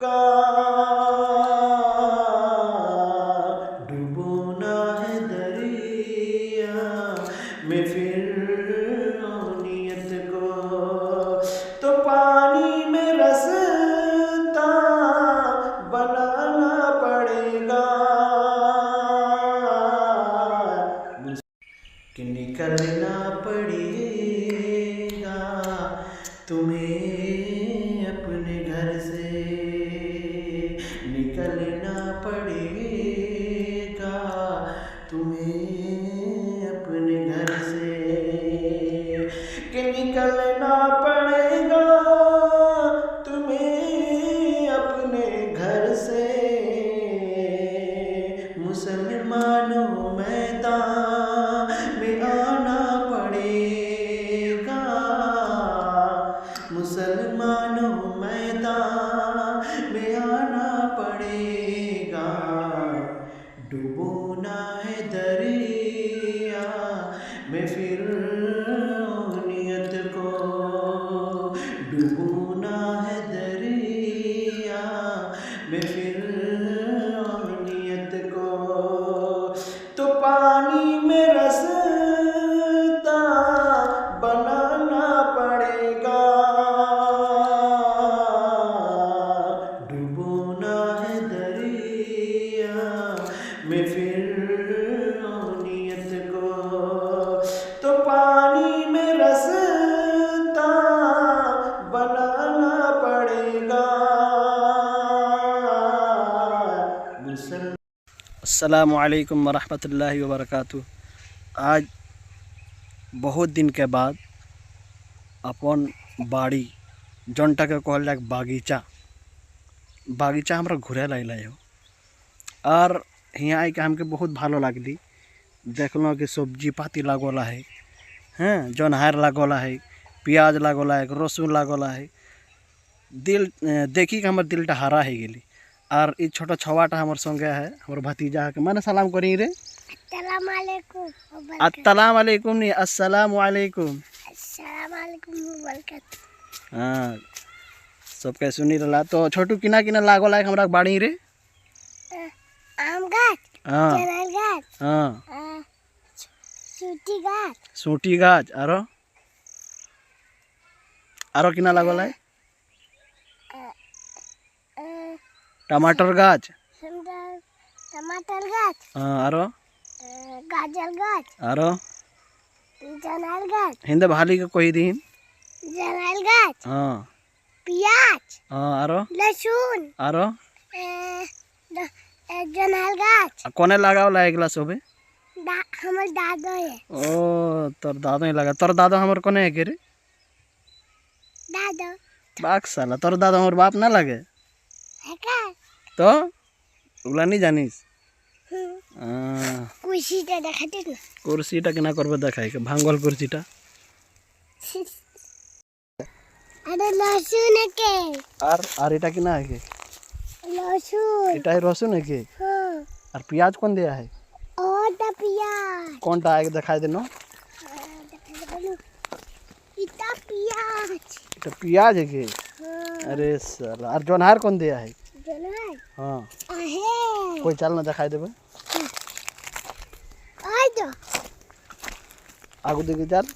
का डूबना है दरिया में फिर नियत को, तो पानी में रास्ता बनाना पड़ेगा कि निकलना पड़ेगा तुम्हें अपने घर से, निकलना पड़ेगा तुम्हें अपने घर से, कि निकलना पड़ेगा तुम्हें अपने घर से। मुसलमानों मैदान में आना पड़ेगा, मुसलमानों मैदान में आना पड़ेगा, डूबना है दरिया में फिर नियत को, डूबना है दरिया में फिर नियत को, तो पानी में रास्ता बनाना पड़ेगा, डूबना है दरिया में फिर नियत को, तो पानी में रास्ता बनाना पड़ेगा। अस्सलामु अलैकुम वरहमतुल्लाहि वबरकातुहू। आज बहुत दिन के बाद अपन बाड़ी जोनटा के कहल जाए बागीचा हमरा घूरे लगे हो, और यहाँ आई के हमके बहुत भालो लगली। देखलो कि सब्जी पाती लागोला है, हैं जोनहार लागोला है, प्याज लागोला है, रसुन लागोला है। दिल देखी के हमर दिलटा हरा है गेली। और ये छोटा छवाटा हमार संगे है, हमार भतीजा है। मैंने सलाम करी रे। अस्सलाम वालेकुम नहीं, अस्सलाम वालेकुम। हाँ, सबके सुनी रहा। तो छोटू किना किना लागो लायक हमरा बाड़ी रे? आम गाछ, हाँ कटहल गाछ, हाँ, सूटी गाछ, आरो किना लागो लायक? टमाटर गाछ, टमाटर गाछ, हाँ, आरो गाजर गाछ, आरो जनाल गाछ, हिंदे भाली के कोई दिन जनाल गाछ, हाँ, प्याज, हाँ, आरो लहसुन, आरो जनाल गाछ। कोने लगाओ लायकला सोबे? हमर दादो है। ओ तोर दादो ही लगा। तोर दादो हमर कोने है के रे? दादो बाक साला, तोर दादो हमर बाप ना लगे है का? तो उला नहीं जानिस? कुर्सीटा देखाते ना। कुर्सीटा केना करबे देखाई के भांगल कुर्सीटा। अरे लहसुन है के? और एटा केना है के? लहसुन। एटा है रसुन है के? हाँ। और प्याज कौन दिया है? और ता प्याज। कौनटा है दिखाई देनो? इता प्याज। एटा प्याज है के? हाँ। अरे साला, और जोनहार कौन दिया है? जनाल। हाँ। आहे। कोई चल ना दिखाई देबे। आ जा। आगू देखि चल।